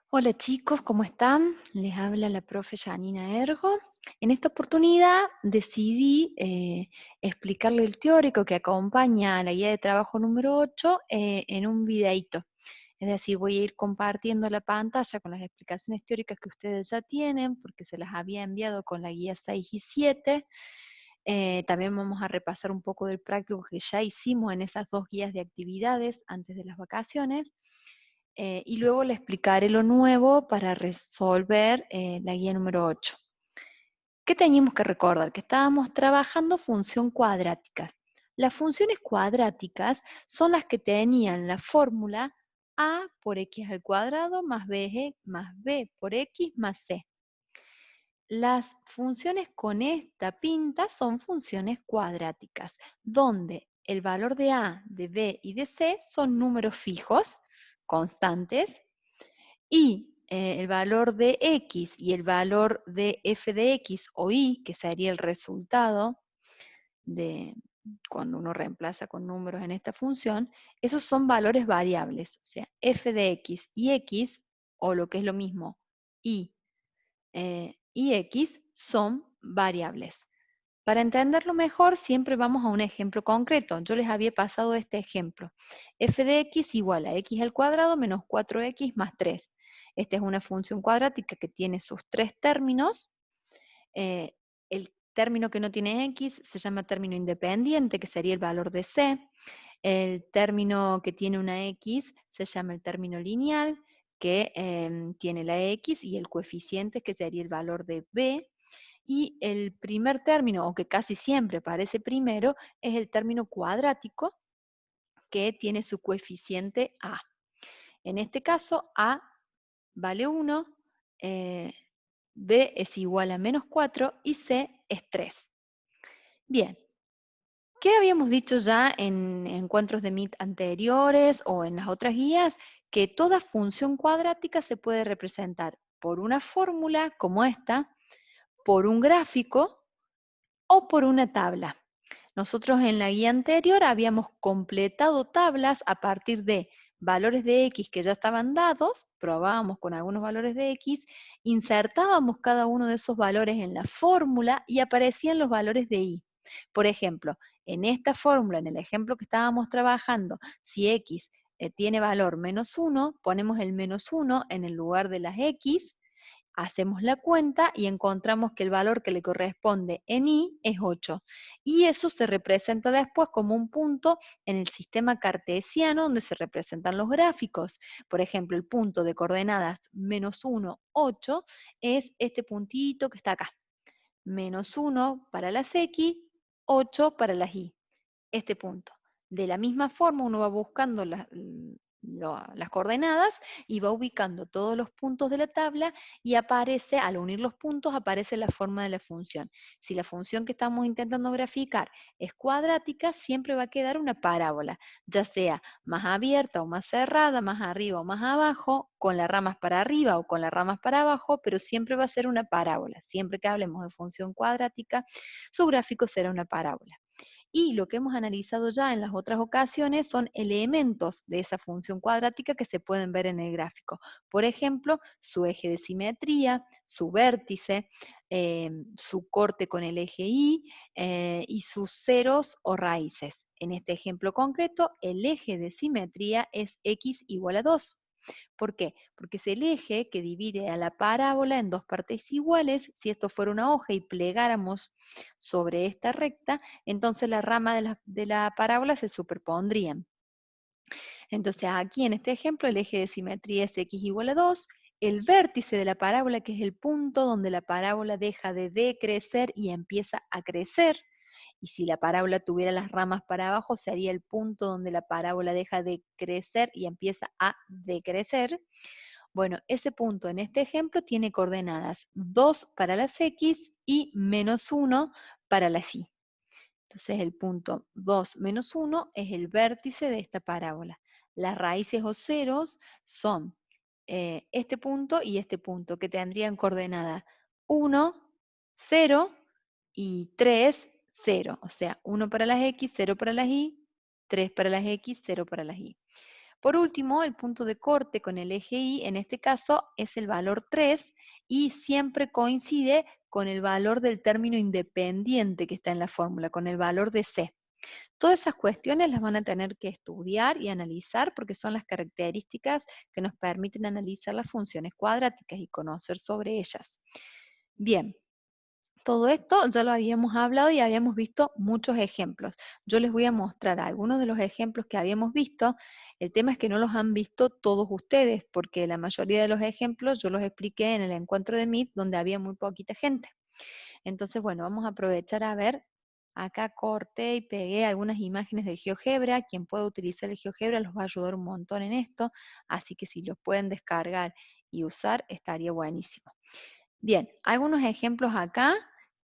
Hola chicos, ¿cómo están? Les habla la profe Janina Ergo. En esta oportunidad decidí explicarle el teórico que acompaña a la guía de trabajo número 8 en un videíto. Es decir, voy a ir compartiendo la pantalla con las explicaciones teóricas que ustedes ya tienen, porque se las había enviado con la guía 6 y 7. También vamos a repasar un poco del práctico que ya hicimos en esas dos guías de actividades antes de las vacaciones. Y luego le explicaré lo nuevo para resolver la guía número 8. ¿Qué teníamos que recordar? Que estábamos trabajando función cuadráticas. Las funciones cuadráticas son las que tenían la fórmula a por x al cuadrado más b más b por x más c. Las funciones con esta pinta son funciones cuadráticas, donde el valor de a, de b y de c son números fijos, constantes, y el valor de x y el valor de f de x o y, que sería el resultado de cuando uno reemplaza con números en esta función, esos son valores variables, o sea, f de x y x, o lo que es lo mismo, y x son variables. Para entenderlo mejor, siempre vamos a un ejemplo concreto. Yo les había pasado este ejemplo. F de x igual a x al cuadrado menos 4x más 3. Esta es una función cuadrática que tiene sus tres términos. El término que no tiene x se llama término independiente, que sería el valor de c. El término que tiene una x se llama el término lineal, que tiene la x y el coeficiente, que sería el valor de b. Y el primer término, o que casi siempre aparece primero, es el término cuadrático, que tiene su coeficiente a. En este caso, a vale 1, b es igual a menos 4 y c es 3. Bien, ¿qué habíamos dicho ya en encuentros de Meet anteriores o en las otras guías? Que toda función cuadrática se puede representar por una fórmula como esta, por un gráfico o por una tabla. Nosotros en la guía anterior habíamos completado tablas a partir de valores de x que ya estaban dados, probábamos con algunos valores de x, insertábamos cada uno de esos valores en la fórmula y aparecían los valores de y. Por ejemplo, en esta fórmula, en el ejemplo que estábamos trabajando, si x tiene valor menos 1, ponemos el menos 1 en el lugar de las x. Hacemos la cuenta y encontramos que el valor que le corresponde en y es 8. Y eso se representa después como un punto en el sistema cartesiano donde se representan los gráficos. Por ejemplo, el punto de coordenadas menos 1, 8 es este puntito que está acá. Menos 1 para las x, 8 para las y. Este punto. De la misma forma, uno va buscando las coordenadas y va ubicando todos los puntos de la tabla y aparece, al unir los puntos, aparece la forma de la función. Si la función que estamos intentando graficar es cuadrática, siempre va a quedar una parábola, ya sea más abierta o más cerrada, más arriba o más abajo, con las ramas para arriba o con las ramas para abajo, pero siempre va a ser una parábola. Siempre que hablemos de función cuadrática, su gráfico será una parábola. Y lo que hemos analizado ya en las otras ocasiones son elementos de esa función cuadrática que se pueden ver en el gráfico. Por ejemplo, su eje de simetría, su vértice, su corte con el eje y sus ceros o raíces. En este ejemplo concreto, el eje de simetría es x igual a 2. ¿Por qué? Porque es el eje que divide a la parábola en dos partes iguales. Si esto fuera una hoja y plegáramos sobre esta recta, entonces las ramas de la parábola se superpondrían. Entonces aquí en este ejemplo el eje de simetría es x igual a 2, el vértice de la parábola, que es el punto donde la parábola deja de decrecer y empieza a crecer, y si la parábola tuviera las ramas para abajo, sería el punto donde la parábola deja de crecer y empieza a decrecer. Bueno, ese punto en este ejemplo tiene coordenadas 2 para las x y menos 1 para las y. Entonces el punto 2 menos 1 es el vértice de esta parábola. Las raíces o ceros son este punto y este punto, que tendrían coordenada 1, 0 y 3, 0. O sea, 1 para las x, 0 para las y, 3 para las x, 0 para las y. Por último, el punto de corte con el eje Y, en este caso, es el valor 3 y siempre coincide con el valor del término independiente que está en la fórmula, con el valor de C. Todas esas cuestiones las van a tener que estudiar y analizar porque son las características que nos permiten analizar las funciones cuadráticas y conocer sobre ellas. Bien, todo esto ya lo habíamos hablado y habíamos visto muchos ejemplos. Yo les voy a mostrar algunos de los ejemplos que habíamos visto. El tema es que no los han visto todos ustedes, porque la mayoría de los ejemplos yo los expliqué en el encuentro de Meet, donde había muy poquita gente. Entonces, bueno, vamos a aprovechar a ver. Acá corté y pegué algunas imágenes del GeoGebra. Quien pueda utilizar el GeoGebra los va a ayudar un montón en esto, así que si los pueden descargar y usar, estaría buenísimo. Bien, algunos ejemplos acá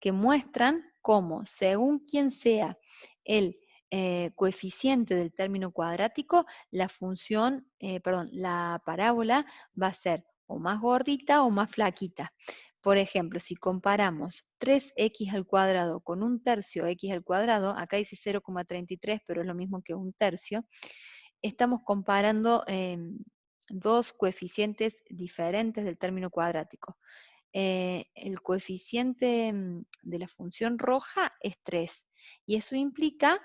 que muestran cómo, según quien sea el coeficiente del término cuadrático, la función, la parábola va a ser o más gordita o más flaquita. Por ejemplo, si comparamos 3x al cuadrado con un tercio x al cuadrado, acá dice 0,33, pero es lo mismo que un tercio, estamos comparando dos coeficientes diferentes del término cuadrático. El coeficiente de la función roja es 3, y eso implica,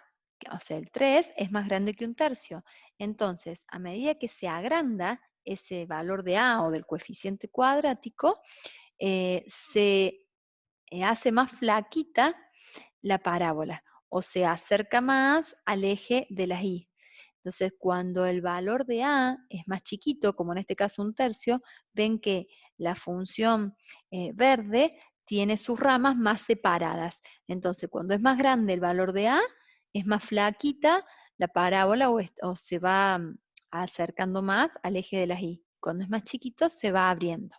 o sea, el 3 es más grande que un tercio. Entonces, a medida que se agranda ese valor de A o del coeficiente cuadrático, se hace más flaquita la parábola, o se acerca más al eje de las Y. Entonces, cuando el valor de A es más chiquito, como en este caso un tercio, ven que la función verde tiene sus ramas más separadas. Entonces, cuando es más grande el valor de A, es más flaquita la parábola o se va acercando más al eje de las Y. Cuando es más chiquito, se va abriendo.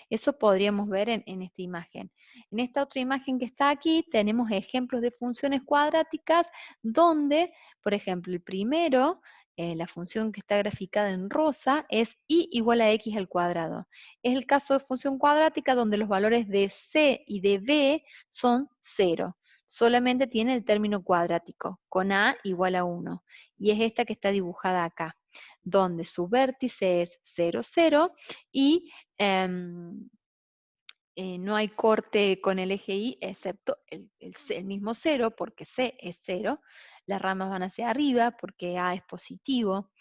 Eso podríamos ver en esta imagen. En esta otra imagen que está aquí, tenemos ejemplos de funciones cuadráticas donde, por ejemplo, el primero, la función que está graficada en rosa, es y igual a x al cuadrado. Es el caso de función cuadrática donde los valores de c y de b son 0. Solamente tiene el término cuadrático, con a igual a 1. Y es esta que está dibujada acá, donde su vértice es 0, 0, y no hay corte con el eje Y, excepto el mismo 0, porque C es 0. Las ramas van hacia arriba, porque A es positivo.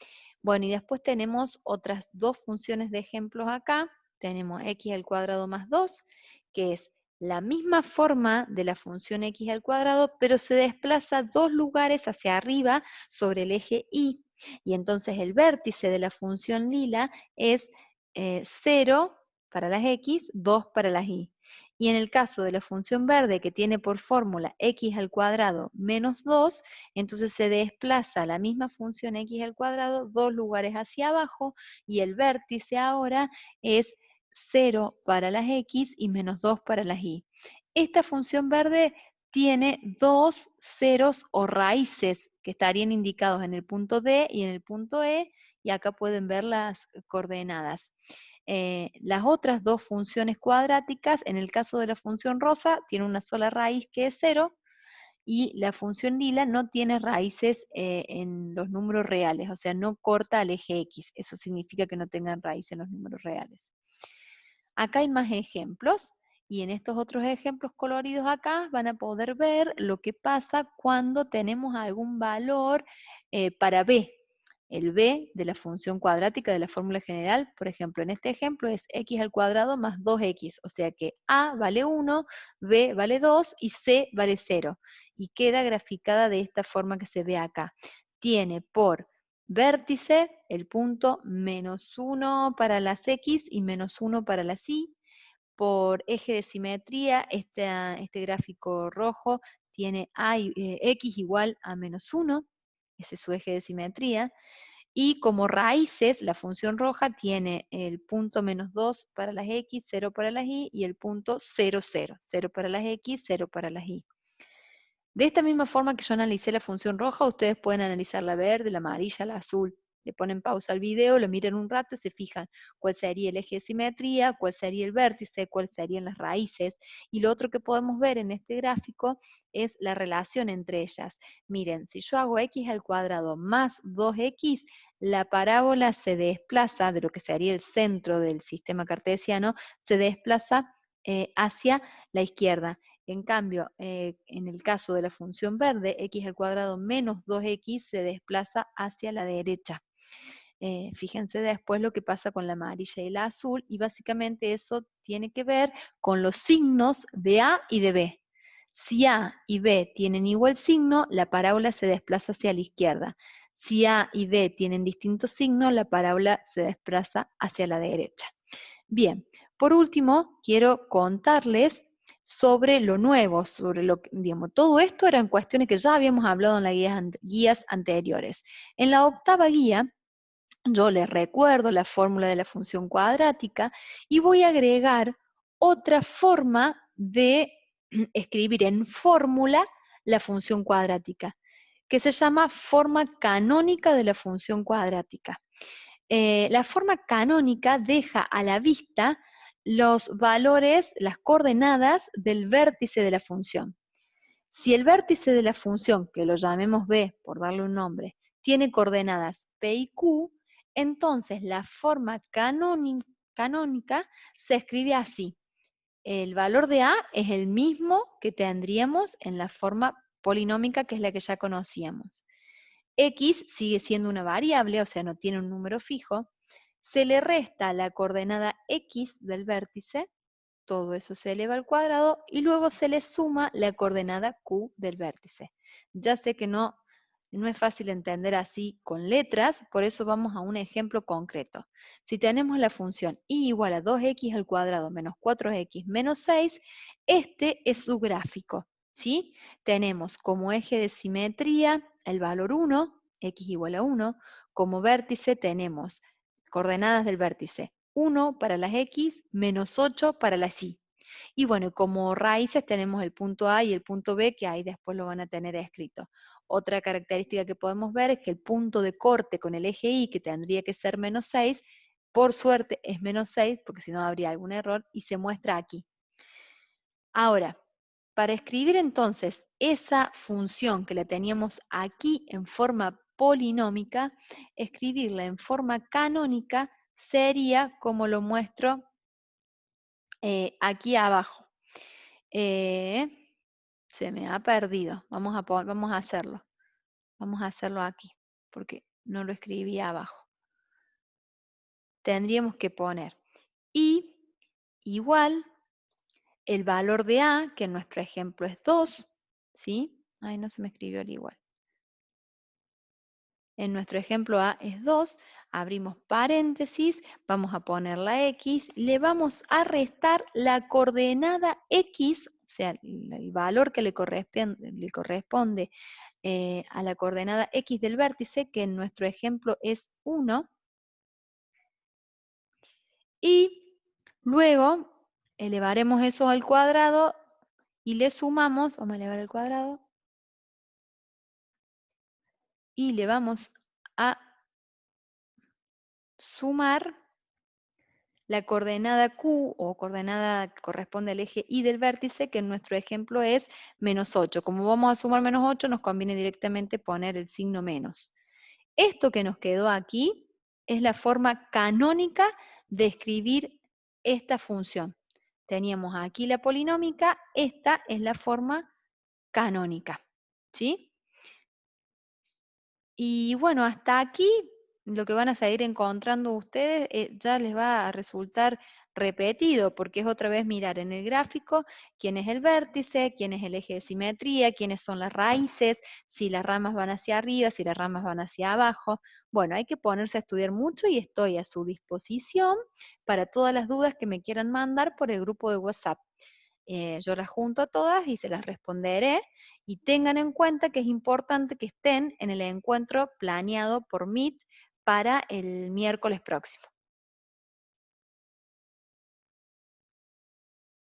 Bueno, y después tenemos otras dos funciones de ejemplos acá. Tenemos x al cuadrado más 2, que es la misma forma de la función x al cuadrado, pero se desplaza 2 lugares hacia arriba sobre el eje Y. Y entonces el vértice de la función lila es 0 para las x, 2 para las y. Y en el caso de la función verde, que tiene por fórmula x al cuadrado menos 2, entonces se desplaza la misma función x al cuadrado 2 lugares hacia abajo, y el vértice ahora es 0 para las x y menos 2 para las y. Esta función verde tiene dos ceros o raíces que estarían indicados en el punto D y en el punto E, y acá pueden ver las coordenadas. Las otras dos funciones cuadráticas, en el caso de la función rosa, tiene una sola raíz que es 0, y la función lila no tiene raíces en los números reales, o sea, no corta al eje X. Eso significa que no tengan raíz en los números reales. Acá hay más ejemplos, y en estos otros ejemplos coloridos acá van a poder ver lo que pasa cuando tenemos algún valor para b. El b de la función cuadrática de la fórmula general, por ejemplo, en este ejemplo es x al cuadrado más 2x, o sea que a vale 1, b vale 2 y c vale 0. Y queda graficada de esta forma que se ve acá. Tiene por vértice el punto menos 1 para las x y menos 1 para las y. Por eje de simetría, este gráfico rojo tiene x igual a menos 1, ese es su eje de simetría. Y como raíces, la función roja tiene el punto menos 2 para las x, 0 para las y, y el punto 0, 0. 0 para las x, 0 para las y. De esta misma forma que yo analicé la función roja, ustedes pueden analizar la verde, la amarilla, la azul. Le ponen pausa al video, lo miran un rato y se fijan cuál sería el eje de simetría, cuál sería el vértice, cuáles serían las raíces. Y lo otro que podemos ver en este gráfico es la relación entre ellas. Miren, si yo hago x al cuadrado más 2x, la parábola se desplaza, de lo que sería el centro del sistema cartesiano, se desplaza hacia la izquierda. En cambio, en el caso de la función verde, x al cuadrado menos 2x se desplaza hacia la derecha. Fíjense después lo que pasa con la amarilla y la azul, y básicamente eso tiene que ver con los signos de A y de B. Si A y B tienen igual signo, la parábola se desplaza hacia la izquierda. Si A y B tienen distintos signos, la parábola se desplaza hacia la derecha. Bien, por último, quiero contarles sobre lo nuevo, sobre lo que, digamos, todo esto eran cuestiones que ya habíamos hablado en las guías anteriores. En la octava guía, yo les recuerdo la fórmula de la función cuadrática y voy a agregar otra forma de escribir en fórmula la función cuadrática, que se llama forma canónica de la función cuadrática. La forma canónica deja a la vista los valores, las coordenadas del vértice de la función. Si el vértice de la función, que lo llamemos B, por darle un nombre, tiene coordenadas P y Q, entonces la forma canónica se escribe así. El valor de A es el mismo que tendríamos en la forma polinómica, que es la que ya conocíamos. X sigue siendo una variable, o sea, no tiene un número fijo. Se le resta la coordenada X del vértice, todo eso se eleva al cuadrado, y luego se le suma la coordenada Q del vértice. Ya sé que no es fácil entender así con letras, por eso vamos a un ejemplo concreto. Si tenemos la función y igual a 2x al cuadrado menos 4x menos 6, este es su gráfico, ¿sí? Tenemos como eje de simetría el valor 1, x igual a 1, como vértice tenemos coordenadas del vértice 1 para las x, menos 8 para las y. Y bueno, como raíces tenemos el punto A y el punto B, que ahí después lo van a tener escrito. Otra característica que podemos ver es que el punto de corte con el eje Y, que tendría que ser menos 6, por suerte es menos 6, porque si no habría algún error, y se muestra aquí. Ahora, para escribir entonces esa función que la teníamos aquí en forma polinómica, escribirla en forma canónica sería como lo muestro aquí abajo. Se me ha perdido. Vamos a hacerlo. Vamos a hacerlo aquí, porque no lo escribí abajo. Tendríamos que poner y igual el valor de A, que en nuestro ejemplo es 2, ¿sí? Ay, no se me escribió el igual. En nuestro ejemplo A es 2, abrimos paréntesis, vamos a poner la X, le vamos a restar la coordenada X, o sea, el valor que le corresponde a la coordenada X del vértice, que en nuestro ejemplo es 1, y luego elevaremos eso al cuadrado y le sumamos, vamos a elevar al cuadrado, y le vamos a sumar la coordenada Q, o coordenada que corresponde al eje Y del vértice, que en nuestro ejemplo es menos 8. Como vamos a sumar menos 8, nos conviene directamente poner el signo menos. Esto que nos quedó aquí es la forma canónica de escribir esta función. Teníamos aquí la polinómica, esta es la forma canónica, ¿sí? Y bueno, hasta aquí lo que van a seguir encontrando ustedes ya les va a resultar repetido, porque es otra vez mirar en el gráfico quién es el vértice, quién es el eje de simetría, quiénes son las raíces, si las ramas van hacia arriba, si las ramas van hacia abajo. Bueno, hay que ponerse a estudiar mucho y estoy a su disposición para todas las dudas que me quieran mandar por el grupo de WhatsApp. Yo las junto a todas y se las responderé, y tengan en cuenta que es importante que estén en el encuentro planeado por Meet para el miércoles próximo.